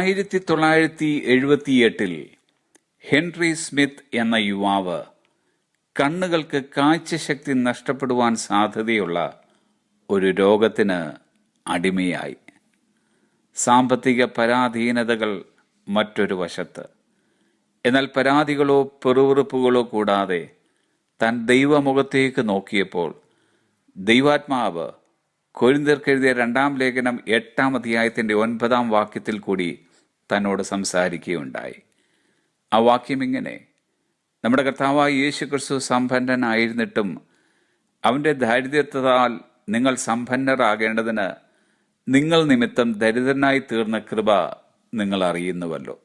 1978 Henry Smith എന്ന യുവാവ് കണ്ണുകൾക്ക് കാഴ്ചശക്തി നഷ്ടപ്പെടുവാൻ സാധ്യതയുള്ള ഒരു രോഗത്തിന് അടിമയായി. സാമ്പത്തിക പരാധീനതകൾ മറ്റൊരു വശത്ത്. എന്നാൽ പരാതികളോ പെറുവിറുപ്പുകളോ കൂടാതെ താൻ ദൈവമുഖത്തേക്ക് നോക്കിയപ്പോൾ ദൈവാത്മാവ് കൊരിന്ത്യർക്കെഴുതിയ 2-ാം ലേഖനം 8-ാം അധ്യായത്തിന്റെ 9-ാം വാക്യത്തിൽ കൂടി തന്നോട് സംസാരിക്കുകയുണ്ടായി. ആ വാക്യം ഇങ്ങനെ: നമ്മുടെ കർത്താവായ യേശുക്രിസ്തു സമ്പന്നനായിരുന്നിട്ടും അവന്റെ ദാരിദ്ര്യത്താൽ നിങ്ങൾ സമ്പന്നരാകേണ്ടതിന് നിങ്ങൾ നിമിത്തം ദരിദ്രനായി തീർന്ന കൃപ നിങ്ങൾ അറിയുന്നുവല്ലോ.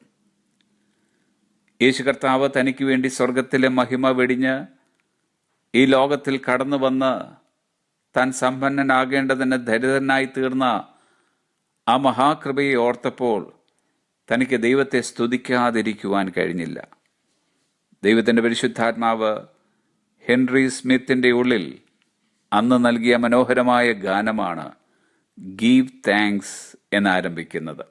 യേശു കർത്താവ് തനിക്ക് വേണ്ടി സ്വർഗത്തിലെ മഹിമ വെടിഞ്ഞ് ഈ ലോകത്തിൽ കടന്നു വന്ന് താൻ സമ്പന്നനാകേണ്ടതിന് ദരിദ്രനായി തീർന്ന ആ മഹാകൃപയെ ഓർത്തപ്പോൾ തനിക്ക് ദൈവത്തെ സ്തുതിക്കാതിരിക്കുവാൻ കഴിഞ്ഞില്ല. ദൈവത്തിന്റെ പരിശുദ്ധാത്മാവ് ഹെൻറി സ്മിത്തിന്റെ ഉള്ളിൽ അന്ന് നൽകിയ മനോഹരമായ ഗാനമാണ് ഗീവ് താങ്ക്സ് എന്നാരംഭിക്കുന്നത്.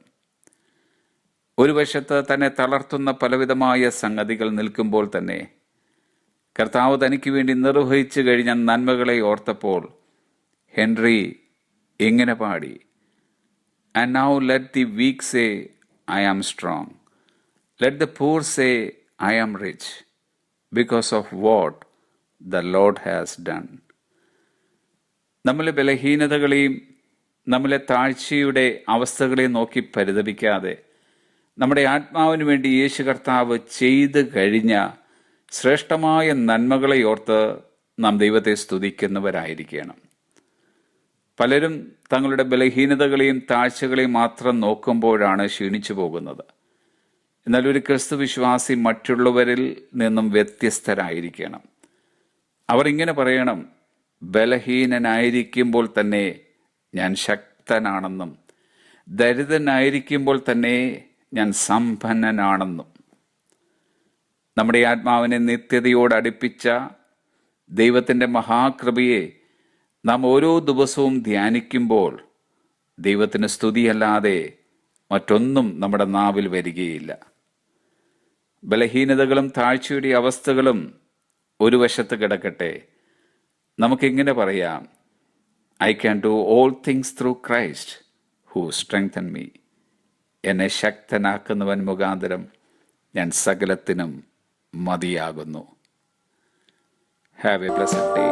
ഒരു വശത്ത് തന്നെ തളർത്തുന്ന പലവിധമായ സംഗതികൾ നിൽക്കുമ്പോൾ തന്നെ കർത്താവ് തനിക്ക് വേണ്ടി നിർവഹിച്ചു കഴിഞ്ഞ നന്മകളെ ഓർത്തപ്പോൾ ഹെൻറി ഇങ്ങനെ പാടി: and now let the week say I am strong, let the poor say I am rich, because of what the Lord has done. നമ്മളെ ബലഹീനതകളെയും നമ്മളെ താഴ്ചയുടെ അവസ്ഥകളെയും നോക്കി പരിതപിക്കാതെ നമ്മുടെ ആത്മാവിന് വേണ്ടി യേശു കർത്താവ് ചെയ്തു കഴിഞ്ഞ ശ്രേഷ്ഠമായ നന്മകളെ ഓർത്ത് നാം ദൈവത്തെ സ്തുതിക്കുന്നവരായിരിക്കണം. പലരും തങ്ങളുടെ ബലഹീനതകളെയും താഴ്ചകളെയും മാത്രം നോക്കുമ്പോഴാണ് ക്ഷീണിച്ചു പോകുന്നത്. എന്നാൽ ഒരു ക്രിസ്തു വിശ്വാസി മറ്റുള്ളവരിൽ നിന്നും വ്യത്യസ്തരായിരിക്കണം. അവർ ഇങ്ങനെ പറയണം: ബലഹീനനായിരിക്കുമ്പോൾ തന്നെ ഞാൻ ശക്തനാണെന്നും ദരിദ്രനായിരിക്കുമ്പോൾ തന്നെ ഞാൻ സമ്പന്നനാണെന്നും. നമ്മുടെ ആത്മാവിനെ നിത്യതയോട് അടുപ്പിച്ച ദൈവത്തിൻ്റെ മഹാകൃപയെ നാം ഓരോ ദിവസവും ധ്യാനിക്കുമ്പോൾ ദൈവത്തിന് സ്തുതിയല്ലാതെ മറ്റൊന്നും നമ്മുടെ നാവിൽ വരികയില്ല. ബലഹീനതകളും താഴ്ചയുടെ അവസ്ഥകളും ഒരു വശത്ത് കിടക്കട്ടെ, നമുക്കിങ്ങനെ പറയാം: I can do all things through Christ who strengthen me. എന്നെ ശക്തനാക്കുന്നവൻ മുഖാന്തരം ഞാൻ സകലത്തിനും മതിയാകുന്നു. Have a blessed day.